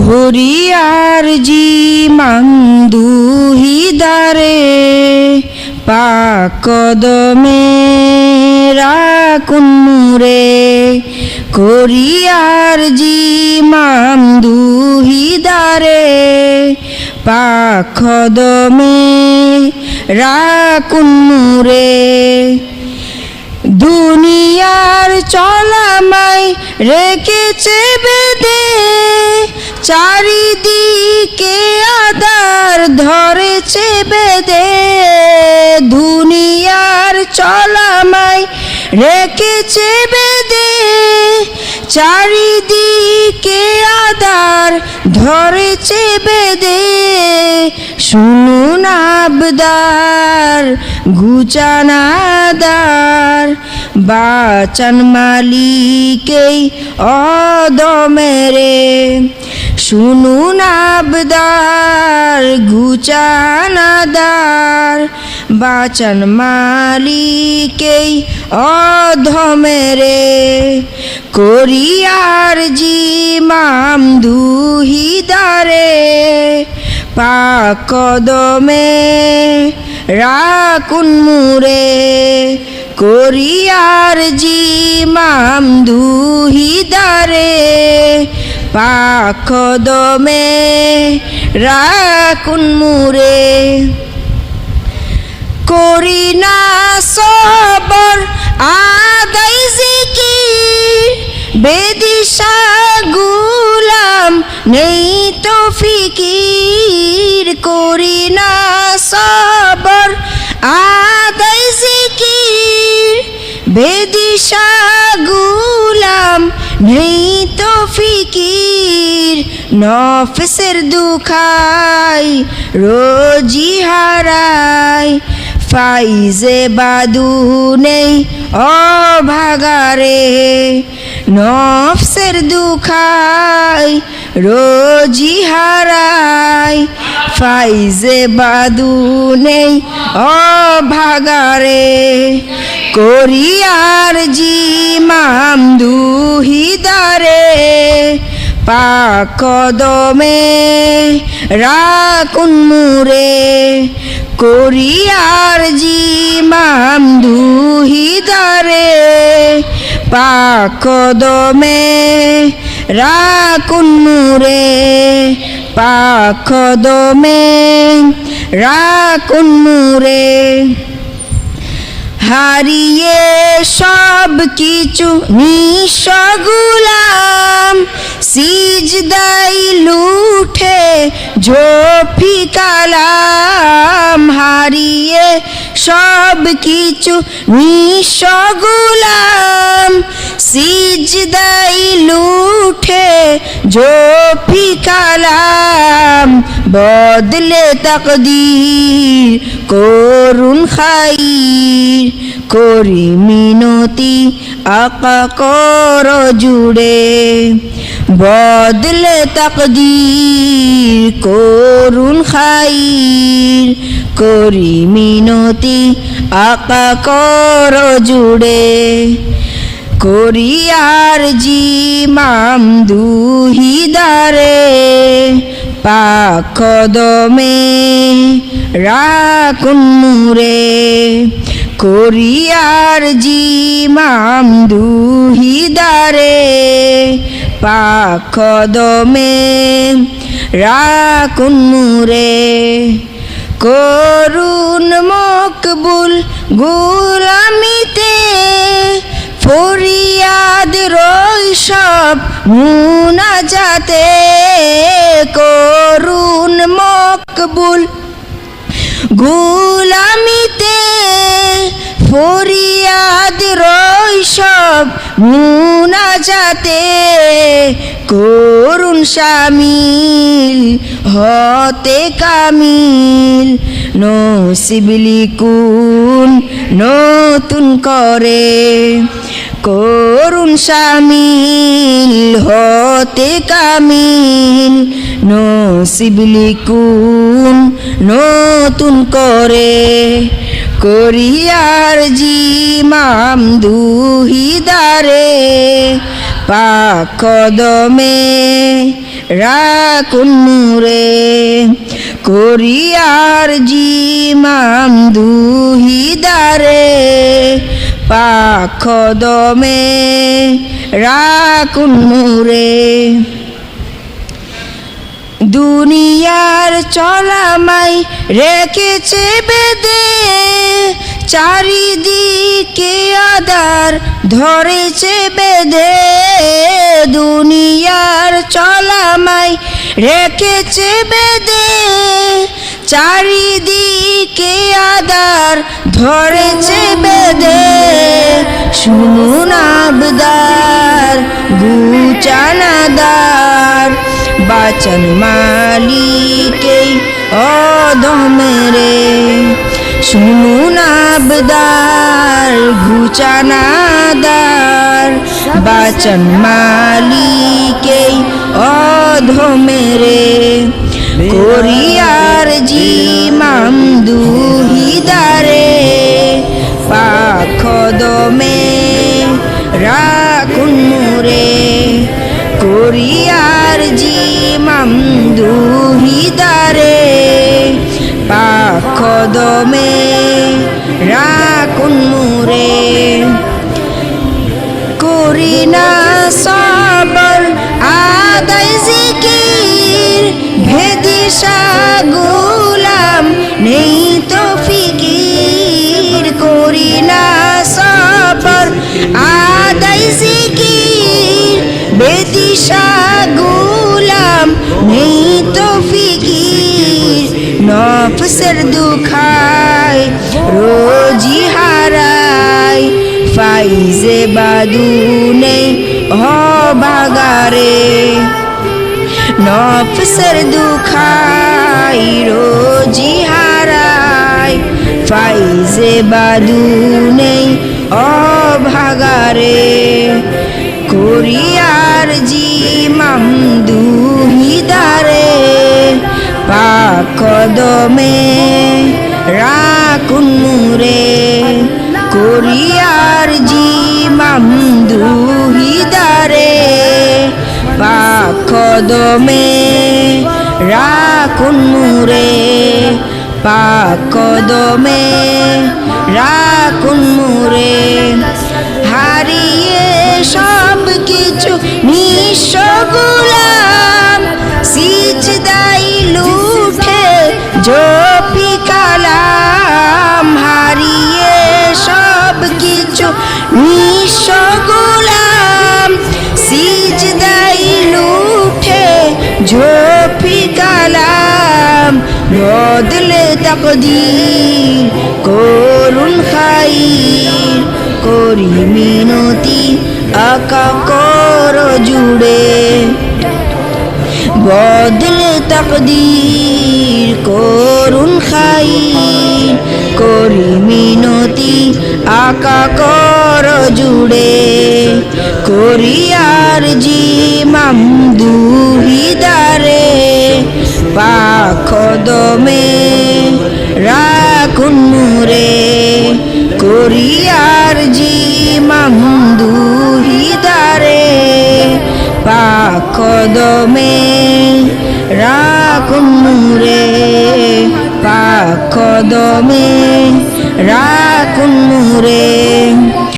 ঘড়িয়ার জি মাংদুহিদারে পাকদমে রাকুন্নুরে ঘড়িয়ার জি মামদুহিদারে পাকদমে রাকুন্নুরে দুনিয়ার চলামাই রেখেছে বেদে চারিদিকে আদার ধরেছে বেদে দুনিয়ার চলামাই রেখেছে বেদে চারিদিকে আদার ধরেছে বেদে শুনুন আবদার ঘুচানাদার বাচান মালিকেই অদমেরে শুনুন আবদার ঘুচানাদার বাচান মালিকেই অধমেরে করিয়ার জি মামদুহিদারে পাকদমে রাকুন্নুরে করিয়ার জি মামদুহিদারে পাকদমে রাকুন্নুরে করি না সবর আদাই জিকির বেদিশা গুলাম নেই তো ফিকির করি না সবর আদাই জিকির বেদিশা গুলাম নেই তো ফিকির নফসের দুখাই রোজি হারাই ফাইজে বাদু নেই অভাগারে নফসের দুখাই রোজি হারাই ফাইজে বাদু নেই অভাগারে করিয়ার জি মামদুহিদারে পাকদমে রাকুন্নুরে করিয়ার জি মামদুহিদারে পাকদমে রাকুন্নুরে পাকদমে রাকুন্নুরে হারিয়ে সব কিছু নিঃস্ব গুলাম সিজদাই লুঠে ঝোপি কালাম হারিয়ে সব কিছু নিঃস্ব গুলাম সিজদাই লুঠে ঝোপি কালাম বদলে তাকদীর করুন খাইর করি মিনতি আকা কর জুড়ে বদলে তাকদীর করুন খাইর করি মিনতি আকা কর জুড়ে করিয়ার জি মামদুহিদারে পাকদমে রাকুন্নুরে করিয়ার জি মামদুহিদারে পাকদমে রাকুন্নুরে করুন মকবুল গুলামিতে ফরিয়াদ রৈশব মুনাজাতে করুন মকবুল গুলামিতে ফরিয়াদ রৈশব মুনাজাতে করুন শামিল হতে কামিল নসিব লিকুন নতুন করে করুন শামিল হতে কামিল নসিব লিকুন নতুন করে করিয়ার জি মামদুহিদারে পাক কদমে রাখুন মুরে করিয়ার জিমাম দুহিদারে পাখ দমে রাখুন মুরে দুনিয়ার চলামাই রেখেছে বেদে চারিদিকে আদার ধরেছে বেদে দুনিয়ার চলামাই রেখেছে বেদে চারিদিকে আদার ধরেছে বেদে শুনুন আবদার গুচানাদার বাচন মালিকে অধমেরে শুনুন আবদার ঘুচানাদার বাচন মালিকে অধমেরে করিয়ার জিমাম দুহিদারে পাখ দমে রাখুন মুরে করিয়ার জিমাম দুহিদারে পাখ দমে রাখুন মুরে করি না সবর আদায় জিকির ভেদিশা গুলাম নেই তো ফিকির করি না সবর আদায় জিকির বেদিশা গুলাম নেই তো ফিকির নফসের দুখায় রোজি হারায় ফাইজে বাদুনে ভাগারে নফসের দুখায় রোজি হারায় ফাইজে বাদুনে ভাগারে করিয়ার জিমাম দুহিদারে পাখ দমে রাখুন মুরে করিয়ার জিমাম দুহিদারে পাখ দমে রাখুন মুরে পাখ দমে রাখুন মুরে হারিয়ে সব কিছু নিঃস্ব গুলাম সিজদাই লুঠে জপি কালাম হারিয়ে সব কিছু নিঃস্ব গুলাম সিজদাই লুঠে জপি কালাম বদলে তাকদীর করুন খাইর করি মিনতি আকা কর জুড়ে বদলে তাকদীর করুন খাইর করি মিনতি আকা কর জুড়ে করিয়ার জিমাম দুহিদারে পাখ দমে রাখুন মুরে করিয়ার জিমাম দুহিদারে পাখ দমে রাখুন মুরে পাখ দমে রাখুন মুরে